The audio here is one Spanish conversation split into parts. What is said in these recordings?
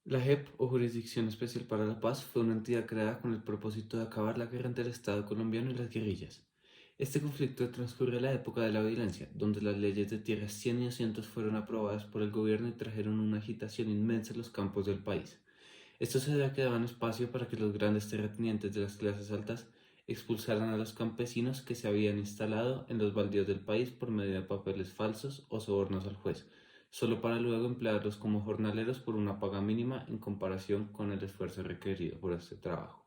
La JEP, o Jurisdicción Especial para la Paz, fue una entidad creada con el propósito de acabar la guerra entre el Estado colombiano y las guerrillas. Este conflicto transcurre en la época de la violencia, donde las leyes de tierras 100 y 200 fueron aprobadas por el gobierno y trajeron una agitación inmensa en los campos del país. Esto se debe a que daban espacio para que los grandes terratenientes de las clases altas expulsaran a los campesinos que se habían instalado en los baldíos del país por medio de papeles falsos o sobornos al juez, solo para luego emplearlos como jornaleros por una paga mínima en comparación con el esfuerzo requerido por este trabajo.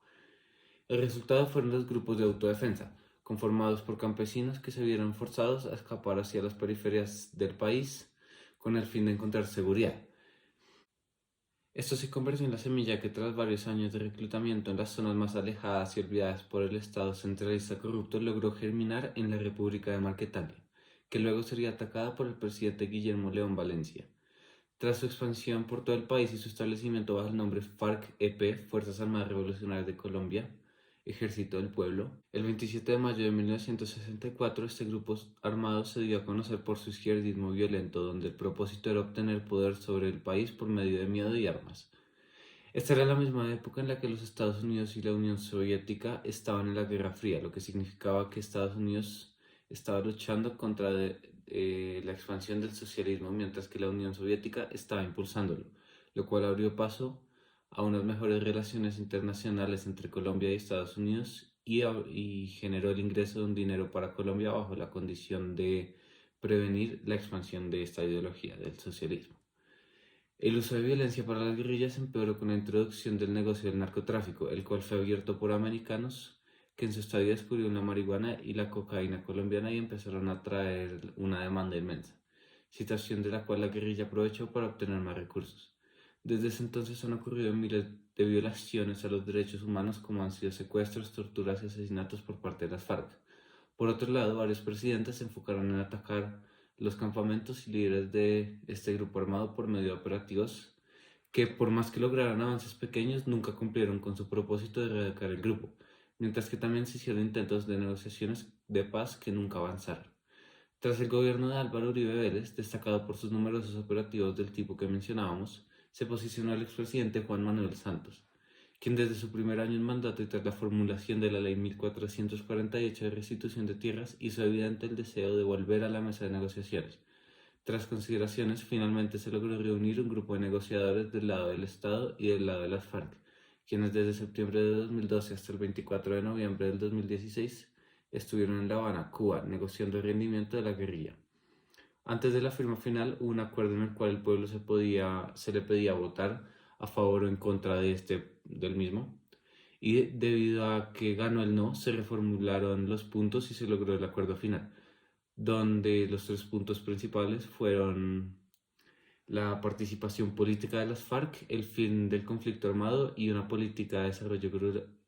El resultado fueron los grupos de autodefensa, conformados por campesinos que se vieron forzados a escapar hacia las periferias del país con el fin de encontrar seguridad. Esto se convirtió en la semilla que tras varios años de reclutamiento en las zonas más alejadas y olvidadas por el Estado centralista corrupto logró germinar en la República de Marquetalia, que luego sería atacada por el presidente Guillermo León Valencia. Tras su expansión por todo el país y su establecimiento bajo el nombre FARC-EP, Fuerzas Armadas Revolucionarias de Colombia, Ejército del Pueblo, el 27 de mayo de 1964 este grupo armado se dio a conocer por su izquierdismo violento, donde el propósito era obtener poder sobre el país por medio de miedo y armas. Esta era la misma época en la que los Estados Unidos y la Unión Soviética estaban en la Guerra Fría, lo que significaba que Estados Unidos estaba luchando contra la expansión del socialismo, mientras que la Unión Soviética estaba impulsándolo, lo cual abrió paso a unas mejores relaciones internacionales entre Colombia y Estados Unidos y generó el ingreso de un dinero para Colombia bajo la condición de prevenir la expansión de esta ideología del socialismo. El uso de violencia para las guerrillas empeoró con la introducción del negocio del narcotráfico, el cual fue abierto por americanos que en su estadía descubrieron la marihuana y la cocaína colombiana y empezaron a traer una demanda inmensa, situación de la cual la guerrilla aprovechó para obtener más recursos. Desde ese entonces han ocurrido miles de violaciones a los derechos humanos como han sido secuestros, torturas y asesinatos por parte de las FARC. Por otro lado, varios presidentes se enfocaron en atacar los campamentos y líderes de este grupo armado por medio de operativos que, por más que lograran avances pequeños, nunca cumplieron con su propósito de erradicar el grupo, mientras que también se hicieron intentos de negociaciones de paz que nunca avanzaron. Tras el gobierno de Álvaro Uribe Vélez, destacado por sus numerosos operativos del tipo que mencionábamos, se posicionó el expresidente Juan Manuel Santos, quien desde su primer año en mandato y tras la formulación de la Ley 1448 de restitución de tierras hizo evidente el deseo de volver a la mesa de negociaciones. Tras consideraciones, finalmente se logró reunir un grupo de negociadores del lado del Estado y del lado de las FARC, quienes desde septiembre de 2012 hasta el 24 de noviembre del 2016 estuvieron en La Habana, Cuba, negociando el rendimiento de la guerrilla. Antes de la firma final, hubo un acuerdo en el cual el pueblo se le pedía votar a favor o en contra del mismo, y debido a que ganó el no, se reformularon los puntos y se logró el acuerdo final, donde los tres puntos principales fueron la participación política de las FARC, el fin del conflicto armado y una política de desarrollo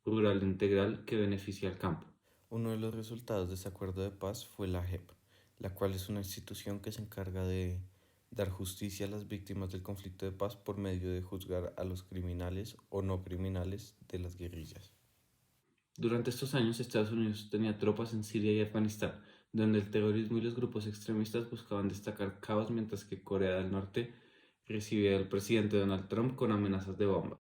rural integral que beneficie al campo. Uno de los resultados de este acuerdo de paz fue la JEP, la cual es una institución que se encarga de dar justicia a las víctimas del conflicto de paz por medio de juzgar a los criminales o no criminales de las guerrillas. Durante estos años, Estados Unidos tenía tropas en Siria y Afganistán, donde el terrorismo y los grupos extremistas buscaban destacar caos, mientras que Corea del Norte recibía al presidente Donald Trump con amenazas de bomba.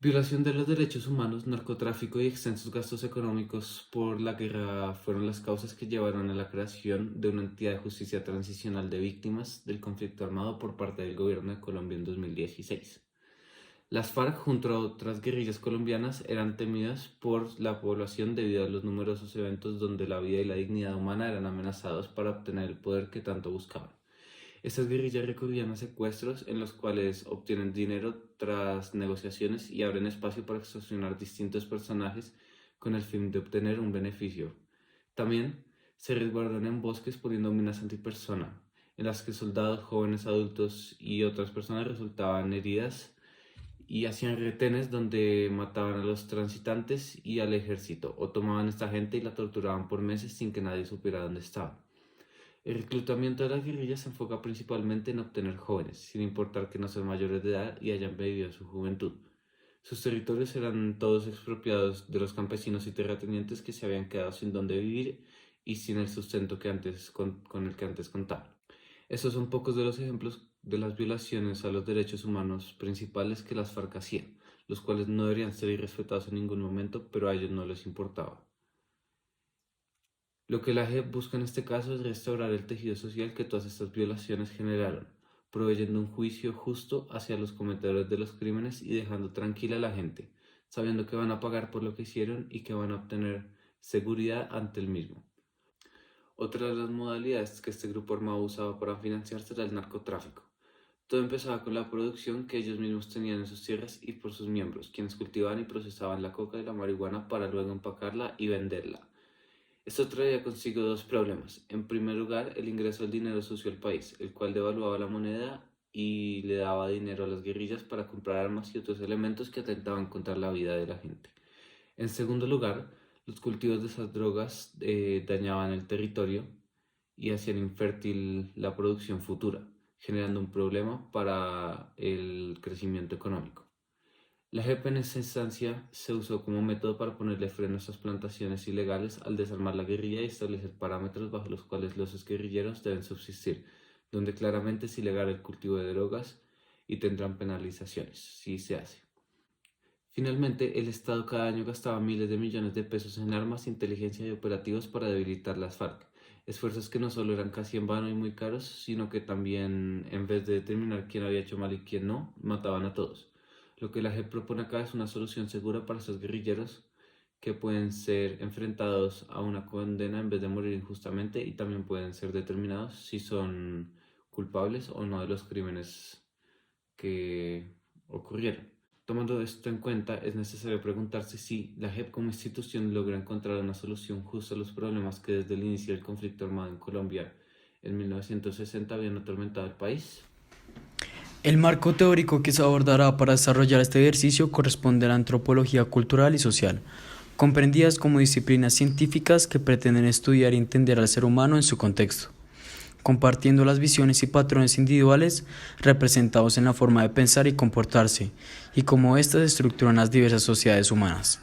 Violación de los derechos humanos, narcotráfico y extensos gastos económicos por la guerra fueron las causas que llevaron a la creación de una entidad de justicia transicional de víctimas del conflicto armado por parte del gobierno de Colombia en 2016. Las FARC, junto a otras guerrillas colombianas, eran temidas por la población debido a los numerosos eventos donde la vida y la dignidad humana eran amenazados para obtener el poder que tanto buscaban. Estas guerrillas recurrían a secuestros en los cuales obtienen dinero tras negociaciones y abren espacio para extorsionar distintos personajes con el fin de obtener un beneficio. También se resguardan en bosques poniendo minas antipersona, en las que soldados, jóvenes, adultos y otras personas resultaban heridas y hacían retenes donde mataban a los transitantes y al ejército, o tomaban a esta gente y la torturaban por meses sin que nadie supiera dónde estaba. El reclutamiento de las guerrillas se enfoca principalmente en obtener jóvenes, sin importar que no sean mayores de edad y hayan vivido su juventud. Sus territorios eran todos expropiados de los campesinos y terratenientes que se habían quedado sin dónde vivir y sin el sustento con el que antes contaban. Estos son pocos de los ejemplos de las violaciones a los derechos humanos principales que las FARC hacían, los cuales no deberían ser irrespetados en ningún momento, pero a ellos no les importaba. Lo que la JEP busca en este caso es restaurar el tejido social que todas estas violaciones generaron, proveyendo un juicio justo hacia los cometedores de los crímenes y dejando tranquila a la gente, sabiendo que van a pagar por lo que hicieron y que van a obtener seguridad ante el mismo. Otra de las modalidades que este grupo armado usaba para financiarse era el narcotráfico. Todo empezaba con la producción que ellos mismos tenían en sus tierras y por sus miembros, quienes cultivaban y procesaban la coca y la marihuana para luego empacarla y venderla. Esto traía consigo dos problemas. En primer lugar, el ingreso del dinero sucio al país, el cual devaluaba la moneda y le daba dinero a las guerrillas para comprar armas y otros elementos que atentaban contra la vida de la gente. En segundo lugar, los cultivos de esas drogas dañaban el territorio y hacían infértil la producción futura, generando un problema para el crecimiento económico. La JEP en esa instancia se usó como método para ponerle freno a estas plantaciones ilegales al desarmar la guerrilla y establecer parámetros bajo los cuales los exguerrilleros deben subsistir, donde claramente es ilegal el cultivo de drogas y tendrán penalizaciones, si se hace. Finalmente, el Estado cada año gastaba miles de millones de pesos en armas, inteligencia y operativos para debilitar las FARC, esfuerzos que no solo eran casi en vano y muy caros, sino que también, en vez de determinar quién había hecho mal y quién no, mataban a todos. Lo que la JEP propone acá es una solución segura para estos guerrilleros que pueden ser enfrentados a una condena en vez de morir injustamente y también pueden ser determinados si son culpables o no de los crímenes que ocurrieron. Tomando esto en cuenta, es necesario preguntarse si la JEP como institución logra encontrar una solución justa a los problemas que desde el inicio del conflicto armado en Colombia en 1960 habían atormentado el país. El marco teórico que se abordará para desarrollar este ejercicio corresponde a la antropología cultural y social, comprendidas como disciplinas científicas que pretenden estudiar y entender al ser humano en su contexto, compartiendo las visiones y patrones individuales representados en la forma de pensar y comportarse, y cómo éstas estructuran las diversas sociedades humanas.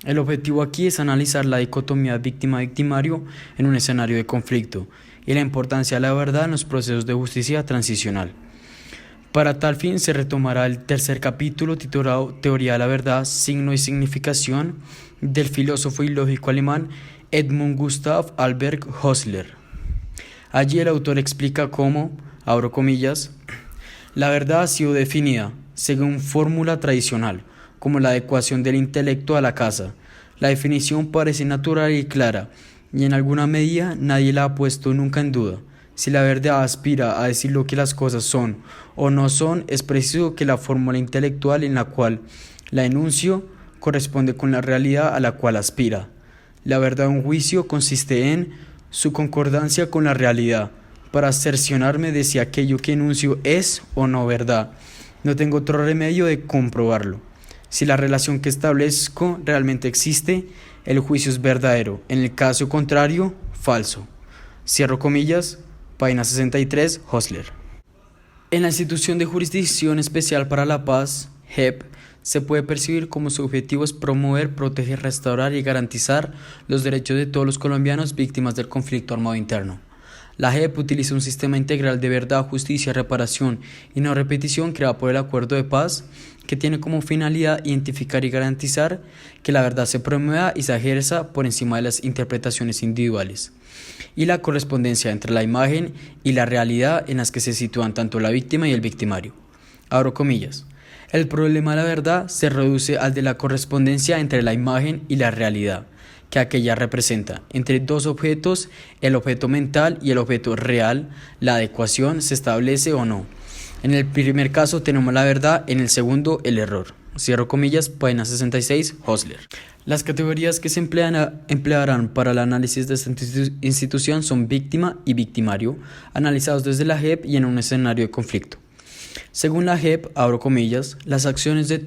El objetivo aquí es analizar la dicotomía víctima-victimario en un escenario de conflicto y la importancia de la verdad en los procesos de justicia transicional. Para tal fin se retomará el tercer capítulo titulado Teoría de la verdad, signo y significación del filósofo y lógico alemán Edmund Gustav Albert Husserl. Allí el autor explica cómo, abro comillas, la verdad ha sido definida, según fórmula tradicional, como la adecuación del intelecto a la casa. La definición parece natural y clara, y en alguna medida nadie la ha puesto nunca en duda. Si la verdad aspira a decir lo que las cosas son o no son, es preciso que la fórmula intelectual en la cual la enuncio corresponde con la realidad a la cual aspira. La verdad de un juicio consiste en su concordancia con la realidad, para cerciorarme de si aquello que enuncio es o no verdad. No tengo otro remedio de comprobarlo. Si la relación que establezco realmente existe, el juicio es verdadero. En el caso contrario, falso. Cierro comillas, página 63, Husserl. En la institución de Jurisdicción Especial para la Paz, JEP, se puede percibir como su objetivo es promover, proteger, restaurar y garantizar los derechos de todos los colombianos víctimas del conflicto armado interno. La JEP utiliza un sistema integral de verdad, justicia, reparación y no repetición creado por el Acuerdo de Paz, que tiene como finalidad identificar y garantizar que la verdad se promueva y se ejerza por encima de las interpretaciones individuales, y la correspondencia entre la imagen y la realidad en las que se sitúan tanto la víctima y el victimario. Abro comillas. El problema de la verdad se reduce al de la correspondencia entre la imagen y la realidad que aquella representa. Entre dos objetos, el objeto mental y el objeto real, la adecuación se establece o no. En el primer caso tenemos la verdad, en el segundo el error. Cierro comillas, página 66, Husserl. Las categorías que se emplearán para el análisis de esta institución son víctima y victimario, analizados desde la JEP y en un escenario de conflicto. Según la JEP, abro comillas, las acciones de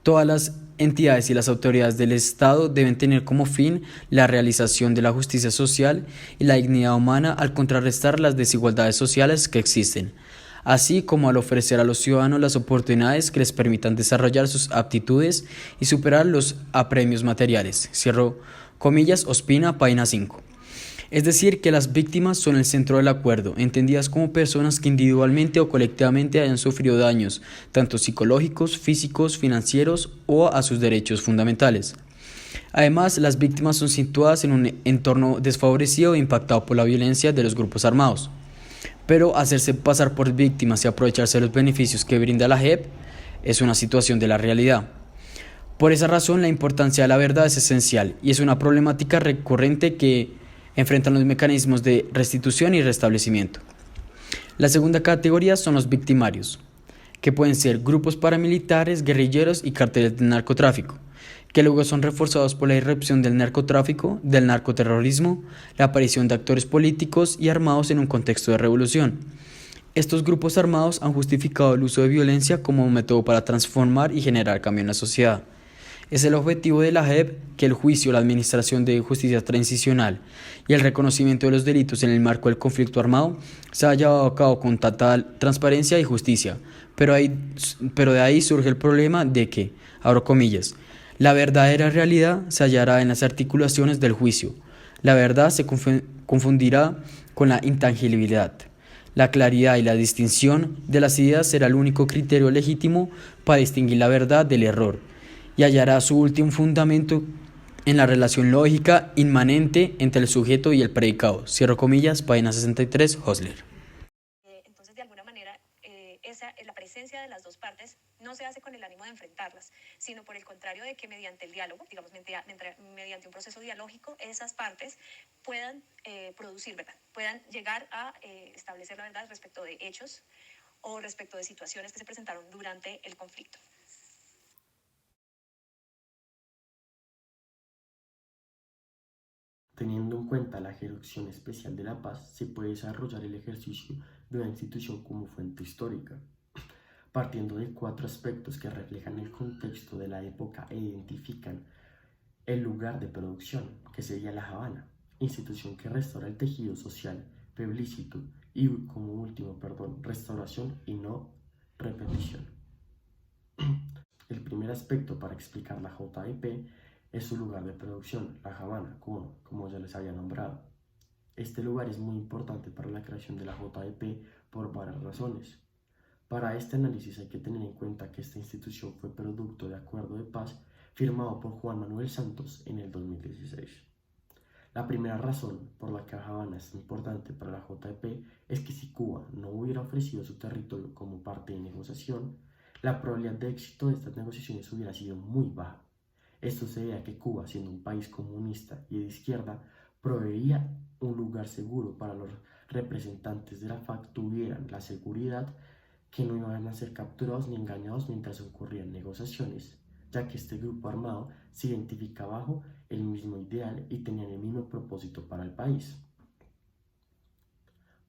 todas las entidades y las autoridades del Estado deben tener como fin la realización de la justicia social y la dignidad humana al contrarrestar las desigualdades sociales que existen, así como al ofrecer a los ciudadanos las oportunidades que les permitan desarrollar sus aptitudes y superar los apremios materiales. Cierro comillas, Ospina, página 5. Es decir, que las víctimas son el centro del acuerdo, entendidas como personas que individualmente o colectivamente hayan sufrido daños, tanto psicológicos, físicos, financieros o a sus derechos fundamentales. Además, las víctimas son situadas en un entorno desfavorecido e impactado por la violencia de los grupos armados. Pero hacerse pasar por víctimas y aprovecharse de los beneficios que brinda la JEP es una situación de la realidad. Por esa razón, la importancia de la verdad es esencial y es una problemática recurrente que enfrentan los mecanismos de restitución y restablecimiento. La segunda categoría son los victimarios, que pueden ser grupos paramilitares, guerrilleros y carteles de narcotráfico, que luego son reforzados por la irrupción del narcotráfico, del narcoterrorismo, la aparición de actores políticos y armados en un contexto de revolución. Estos grupos armados han justificado el uso de violencia como un método para transformar y generar cambio en la sociedad. Es el objetivo de la JEP que el juicio, la administración de justicia transicional y el reconocimiento de los delitos en el marco del conflicto armado se haya llevado a cabo con total transparencia y justicia. Pero de ahí surge el problema de que, abro comillas, la verdadera realidad se hallará en las articulaciones del juicio. La verdad se confundirá con la intangibilidad. La claridad y la distinción de las ideas será el único criterio legítimo para distinguir la verdad del error, y hallará su último fundamento en la relación lógica inmanente entre el sujeto y el predicado. Cierro comillas, página 63, Hosler. Entonces, de alguna manera, la presencia de las dos partes no se hace con el ánimo de enfrentarlas, sino por el contrario de que mediante el diálogo, digamos, mediante un proceso dialógico, esas partes puedan producir verdad, puedan llegar a establecer la verdad respecto de hechos o respecto de situaciones que se presentaron durante el conflicto. Teniendo en cuenta la Jurisdicción Especial de la Paz, se puede desarrollar el ejercicio de una institución como fuente histórica, partiendo de 4 aspectos que reflejan el contexto de la época e identifican el lugar de producción, que sería La Habana, institución que restaura el tejido social, plebiscito y, como último, restauración y no repetición. El primer aspecto para explicar la JEP es su lugar de producción, La Habana, como ya les había nombrado. Este lugar es muy importante para la creación de la JEP por varias razones. Para este análisis hay que tener en cuenta que esta institución fue producto de acuerdo de paz firmado por Juan Manuel Santos en el 2016. La primera razón por la que La Habana es importante para la JEP es que si Cuba no hubiera ofrecido su territorio como parte de negociación, la probabilidad de éxito de estas negociaciones hubiera sido muy baja. Esto se debe a que Cuba, siendo un país comunista y de izquierda, proveía un lugar seguro para los representantes de la FARC tuvieran la seguridad que no iban a ser capturados ni engañados mientras ocurrían negociaciones, ya que este grupo armado se identifica bajo el mismo ideal y tenían el mismo propósito para el país.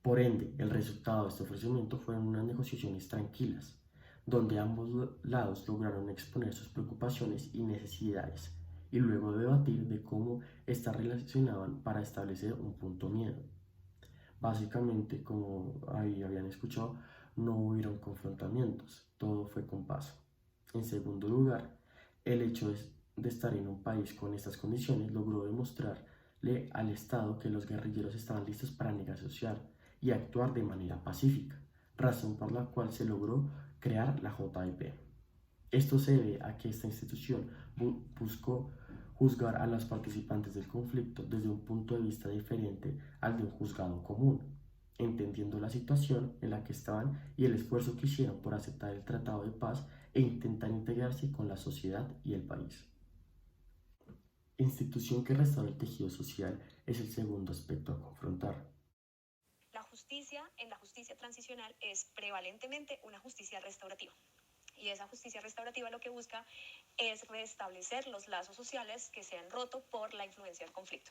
Por ende, el resultado de este ofrecimiento fueron unas negociaciones tranquilas, donde ambos lados lograron exponer sus preocupaciones y necesidades, y luego debatir de cómo estas relacionaban para establecer un punto miedo. Básicamente, como ahí habían escuchado, no hubieron confrontamientos, todo fue con paz. En segundo lugar, el hecho de estar en un país con estas condiciones logró demostrarle al Estado que los guerrilleros estaban listos para negociar y actuar de manera pacífica, razón por la cual se logró crear la JEP. Esto se debe a que esta institución buscó juzgar a los participantes del conflicto desde un punto de vista diferente al de un juzgado común, entendiendo la situación en la que estaban y el esfuerzo que hicieron por aceptar el tratado de paz e intentar integrarse con la sociedad y el país. Institución que restaura el tejido social es el segundo aspecto a confrontar. La justicia en la justicia transicional es prevalentemente una justicia restaurativa. Y esa justicia restaurativa lo que busca es restablecer los lazos sociales que se han roto por la influencia del conflicto.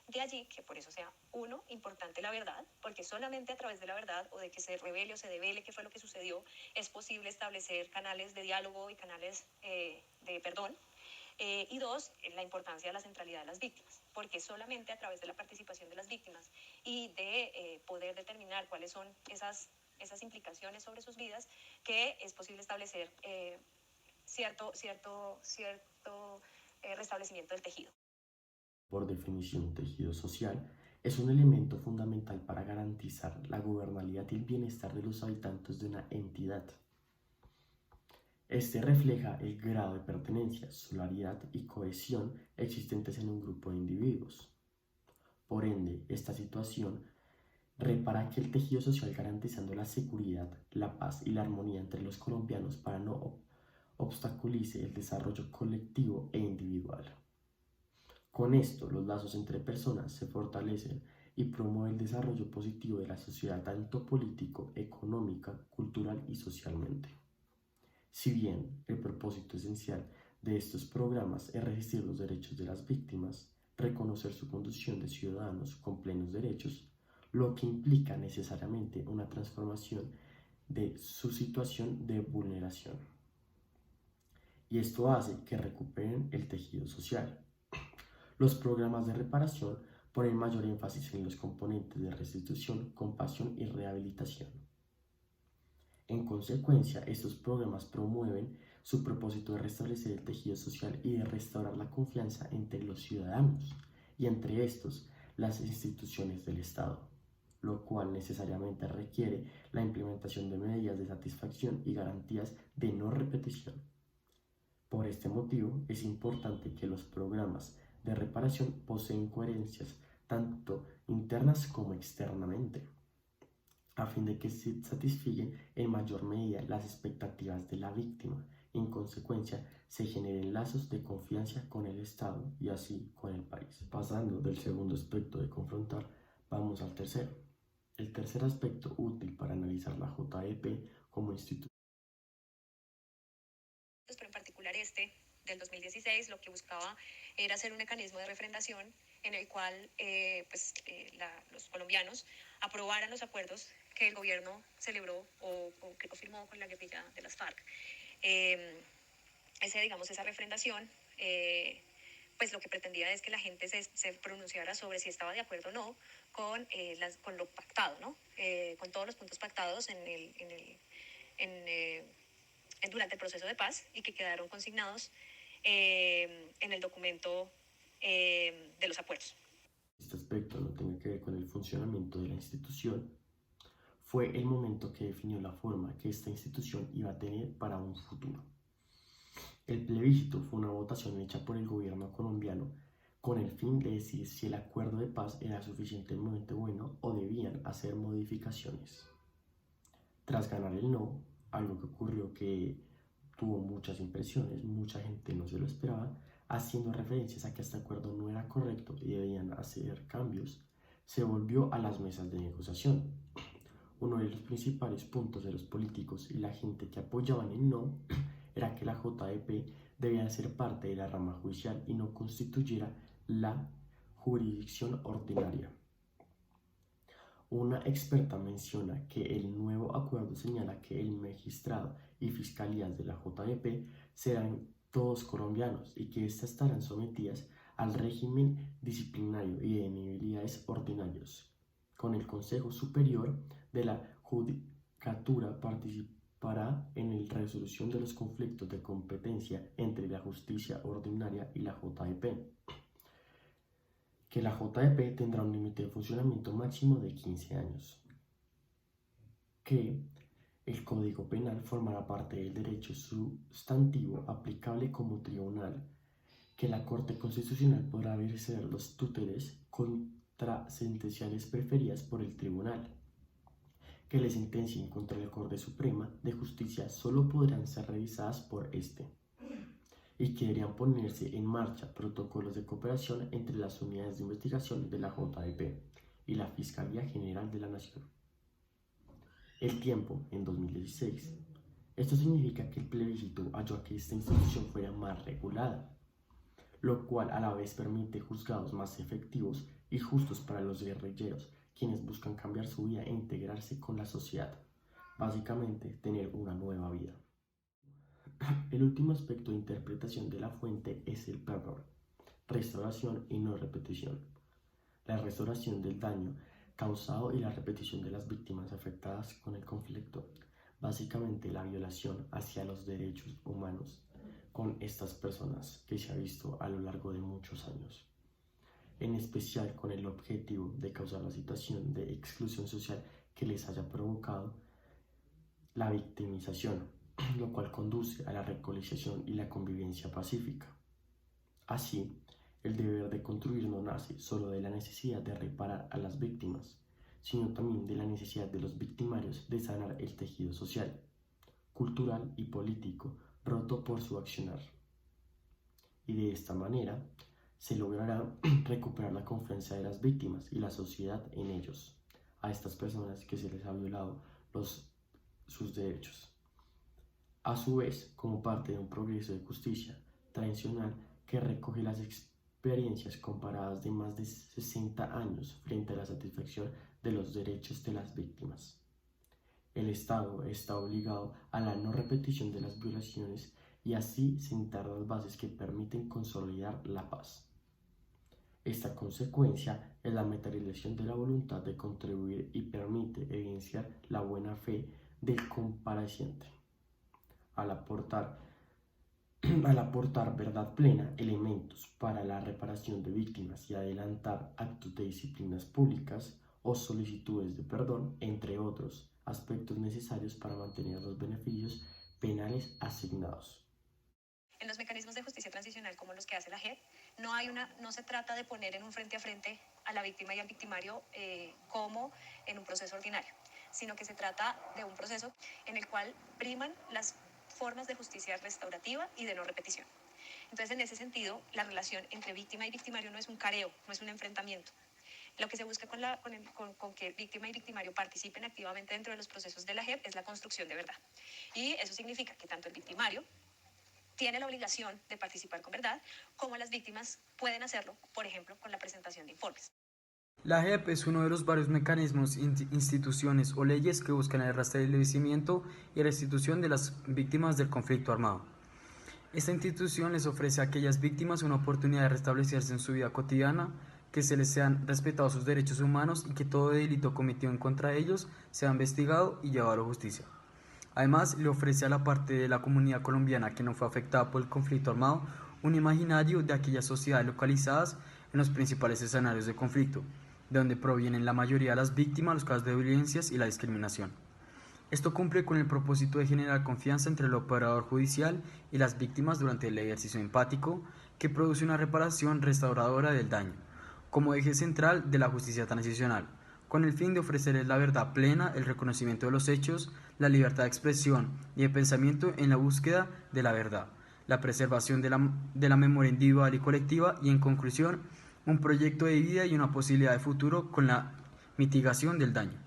De allí que por eso sea, uno, importante la verdad, porque solamente a través de la verdad o de que se revele o se devele qué fue lo que sucedió, es posible establecer canales de diálogo y canales de perdón. Y dos, la importancia de la centralidad de las víctimas, porque solamente a través de la participación de las víctimas y de poder determinar cuáles son esas implicaciones sobre sus vidas, que es posible establecer cierto restablecimiento del tejido. Por definición, un tejido social Es un elemento fundamental para garantizar la gobernabilidad y el bienestar de los habitantes de una entidad. Este refleja el grado de pertenencia, solidaridad y cohesión existentes en un grupo de individuos. Por ende, esta situación repara que el tejido social garantizando la seguridad, la paz y la armonía entre los colombianos para no obstaculice el desarrollo colectivo e individual. Con esto, los lazos entre personas se fortalecen y promueve el desarrollo positivo de la sociedad tanto político, económica, cultural y socialmente. Si bien el propósito esencial de estos programas es resistir los derechos de las víctimas, reconocer su condición de ciudadanos con plenos derechos, lo que implica necesariamente una transformación de su situación de vulneración. Y esto hace que recuperen el tejido social. Los programas de reparación ponen mayor énfasis en los componentes de restitución, compasión y rehabilitación. En consecuencia, estos programas promueven su propósito de restablecer el tejido social y de restaurar la confianza entre los ciudadanos y entre estos las instituciones del Estado, lo cual necesariamente requiere la implementación de medidas de satisfacción y garantías de no repetición. Por este motivo, es importante que los programas de reparación poseen coherencias tanto internas como externamente, a fin de que se satisfiguen en mayor medida las expectativas de la víctima y en consecuencia se generen lazos de confianza con el Estado y así con el país. Pasando del segundo aspecto de confrontar, vamos al tercero. El tercer aspecto útil para analizar la JEP como institución. Pero en particular este del 2016 lo que buscaba era hacer un mecanismo de refrendación en el cual los colombianos aprobaran los acuerdos que el gobierno celebró o que firmó con la guerrilla de las FARC. Esa refrendación, pues lo que pretendía es que la gente se pronunciara sobre si estaba de acuerdo o no con lo pactado, ¿no? Con todos los puntos pactados durante el proceso de paz y que quedaron consignados en el documento de los acuerdos. Este aspecto no tiene que ver con el funcionamiento de la institución. Fue el momento que definió la forma que esta institución iba a tener para un futuro. El plebiscito fue una votación hecha por el gobierno colombiano con el fin de decidir si el acuerdo de paz era suficientemente bueno o debían hacer modificaciones. Tras ganar el no, algo que ocurrió que tuvo muchas impresiones, mucha gente no se lo esperaba, haciendo referencias a que este acuerdo no era correcto y debían hacer cambios, se volvió a las mesas de negociación. Uno de los principales puntos de los políticos y la gente que apoyaban el no era que la JEP debía ser parte de la rama judicial y no constituyera la jurisdicción ordinaria. Una experta menciona que el nuevo acuerdo señala que el magistrado y fiscalías de la JEP serán todos colombianos y que éstas estarán sometidas al régimen disciplinario y de inhabilidades ordinarios. Con el Consejo Superior de la Judicatura participará en la resolución de los conflictos de competencia entre la justicia ordinaria y la JEP. Que la JEP tendrá un límite de funcionamiento máximo de 15 años. Que el Código Penal formará parte del derecho sustantivo aplicable como tribunal. Que la Corte Constitucional podrá ejercer los tuteles contrasentenciales preferidas por el tribunal. Que las sentencias contra la Corte Suprema de Justicia solo podrán ser revisadas por este. Y que deberían ponerse en marcha protocolos de cooperación entre las unidades de investigación de la JEP y la Fiscalía General de la Nación. El tiempo, en 2016. Esto significa que el plebiscito ayudó a que esta institución fuera más regulada, lo cual a la vez permite juzgados más efectivos y justos para los guerrilleros, quienes buscan cambiar su vida e integrarse con la sociedad, básicamente tener una nueva vida. El último aspecto de interpretación de la fuente es el perdón, restauración y no repetición. La restauración del daño causado y la repetición de las víctimas afectadas con el conflicto, básicamente la violación hacia los derechos humanos con estas personas que se ha visto a lo largo de muchos años. en especial con el objetivo de causar la situación de exclusión social que les haya provocado la victimización, lo cual conduce a la reconciliación y la convivencia pacífica. Así, el deber de construir no nace solo de la necesidad de reparar a las víctimas, sino también de la necesidad de los victimarios de sanar el tejido social, cultural y político roto por su accionar. Y de esta manera se logrará recuperar la confianza de las víctimas y la sociedad en ellos, a estas personas que se les ha violado sus derechos. A su vez, como parte de un progreso de justicia tradicional que recoge las experiencias comparadas de más de 60 años frente a la satisfacción de los derechos de las víctimas. El Estado está obligado a la no repetición de las violaciones y así sentar las bases que permiten consolidar la paz. Esta consecuencia es la materialización de la voluntad de contribuir y permite evidenciar la buena fe del compareciente. Al aportar verdad plena, elementos para la reparación de víctimas y adelantar actos de disciplinas públicas o solicitudes de perdón, entre otros aspectos necesarios para mantener los beneficios penales asignados. En los mecanismos de justicia transicional como los que hace la JEP, no se trata de poner en un frente a frente a la víctima y al victimario como en un proceso ordinario, sino que se trata de un proceso en el cual priman las formas de justicia restaurativa y de no repetición. Entonces, en ese sentido, la relación entre víctima y victimario no es un careo, no es un enfrentamiento. Lo que se busca con que víctima y victimario participen activamente dentro de los procesos de la JEP es la construcción de verdad. Y eso significa que tanto el victimario tiene la obligación de participar con verdad, como las víctimas pueden hacerlo, por ejemplo, con la presentación de informes. La JEP es uno de los varios mecanismos, instituciones o leyes que buscan el restablecimiento y restitución de las víctimas del conflicto armado. Esta institución les ofrece a aquellas víctimas una oportunidad de restablecerse en su vida cotidiana, que se les sean respetados sus derechos humanos y que todo delito cometido en contra de ellos sea investigado y llevado a la justicia. Además, le ofrece a la parte de la comunidad colombiana que no fue afectada por el conflicto armado un imaginario de aquellas sociedades localizadas en los principales escenarios de conflicto, de donde provienen la mayoría de las víctimas, los casos de violencias y la discriminación. Esto cumple con el propósito de generar confianza entre el operador judicial y las víctimas durante el ejercicio empático, que produce una reparación restauradora del daño, como eje central de la justicia transicional, con el fin de ofrecerles la verdad plena, el reconocimiento de los hechos, la libertad de expresión y de pensamiento en la búsqueda de la verdad, la preservación de la memoria individual y colectiva y, en conclusión, un proyecto de vida y una posibilidad de futuro con la mitigación del daño.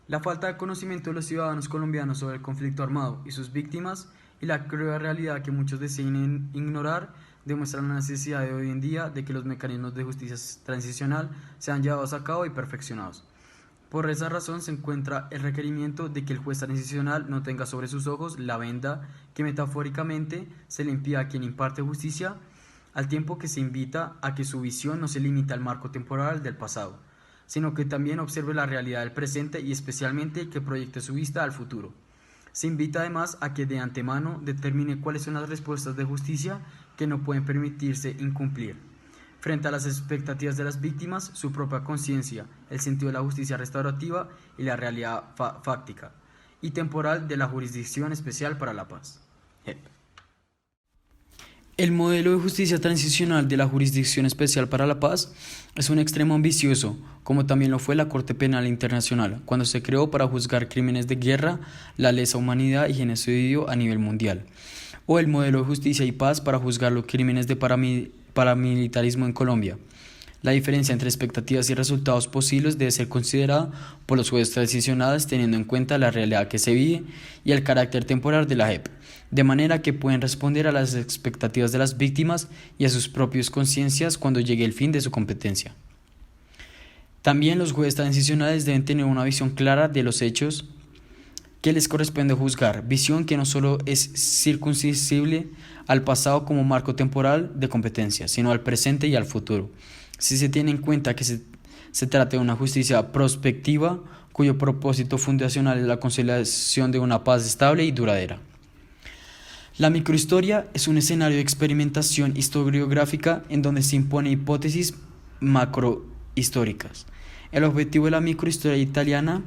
La falta de conocimiento de los ciudadanos colombianos sobre el conflicto armado y sus víctimas y la cruda realidad que muchos deciden ignorar demuestran la necesidad de hoy en día de que los mecanismos de justicia transicional sean llevados a cabo y perfeccionados. Por esa razón se encuentra el requerimiento de que el juez transicional no tenga sobre sus ojos la venda que metafóricamente se le impida a quien imparte justicia, al tiempo que se invita a que su visión no se limite al marco temporal del pasado, sino que también observe la realidad del presente y especialmente que proyecte su vista al futuro. Se invita además a que de antemano determine cuáles son las respuestas de justicia que no pueden permitirse incumplir. Frente a las expectativas de las víctimas, su propia conciencia, el sentido de la justicia restaurativa y la realidad fáctica y temporal de la Jurisdicción Especial para la Paz. El modelo de justicia transicional de la Jurisdicción Especial para la Paz es un extremo ambicioso, como también lo fue la Corte Penal Internacional, cuando se creó para juzgar crímenes de guerra, la lesa humanidad y genocidio a nivel mundial, o el modelo de justicia y paz para juzgar los crímenes de paramilitarismo en Colombia. La diferencia entre expectativas y resultados posibles debe ser considerada por los jueces transicionales teniendo en cuenta la realidad que se vive y el carácter temporal de la JEP, de manera que pueden responder a las expectativas de las víctimas y a sus propias conciencias cuando llegue el fin de su competencia. También los jueces transicionales deben tener una visión clara de los hechos que les corresponde juzgar, visión que no solo es circunscriptible al pasado como marco temporal de competencia, sino al presente y al futuro. Si se tiene en cuenta que se trata de una justicia prospectiva, cuyo propósito fundacional es la consolidación de una paz estable y duradera. La microhistoria es un escenario de experimentación historiográfica en donde se impone hipótesis macrohistóricas. El objetivo de la microhistoria italiana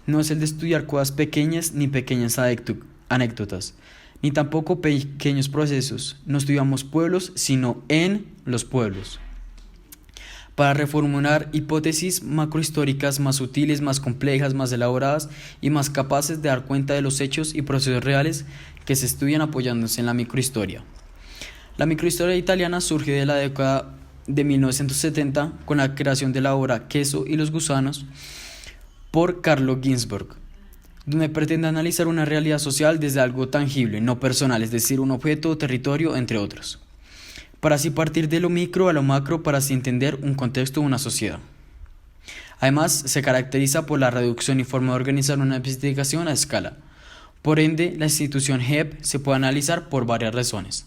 no es el de estudiar cosas pequeñas ni pequeñas anécdotas, ni tampoco pequeños procesos. No estudiamos pueblos, sino en los pueblos. Para reformular hipótesis macrohistóricas más sutiles, más complejas, más elaboradas y más capaces de dar cuenta de los hechos y procesos reales que se estudian apoyándose en la microhistoria. La microhistoria italiana surge de la década de 1970 con la creación de la obra Queso y los gusanos por Carlo Ginzburg, donde pretende analizar una realidad social desde algo tangible, no personal, es decir, un objeto o territorio, entre otros, para así partir de lo micro a lo macro para así entender un contexto o una sociedad. Además, se caracteriza por la reducción y forma de organizar una investigación a escala. Por ende, la institución JEP se puede analizar por varias razones.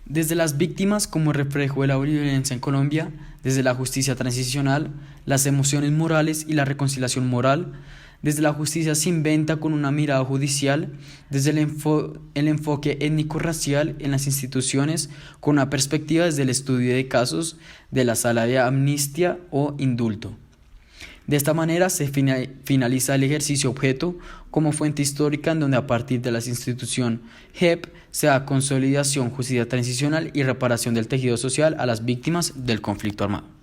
Desde las víctimas como reflejo de la violencia en Colombia, desde la justicia transicional, las emociones morales y la reconciliación moral, desde la justicia se inventa con una mirada judicial, desde el enfoque étnico-racial en las instituciones, con una perspectiva desde el estudio de casos de la sala de amnistía o indulto. De esta manera se finaliza el ejercicio objeto como fuente histórica en donde a partir de la institución JEP se da consolidación, justicia transicional y reparación del tejido social a las víctimas del conflicto armado.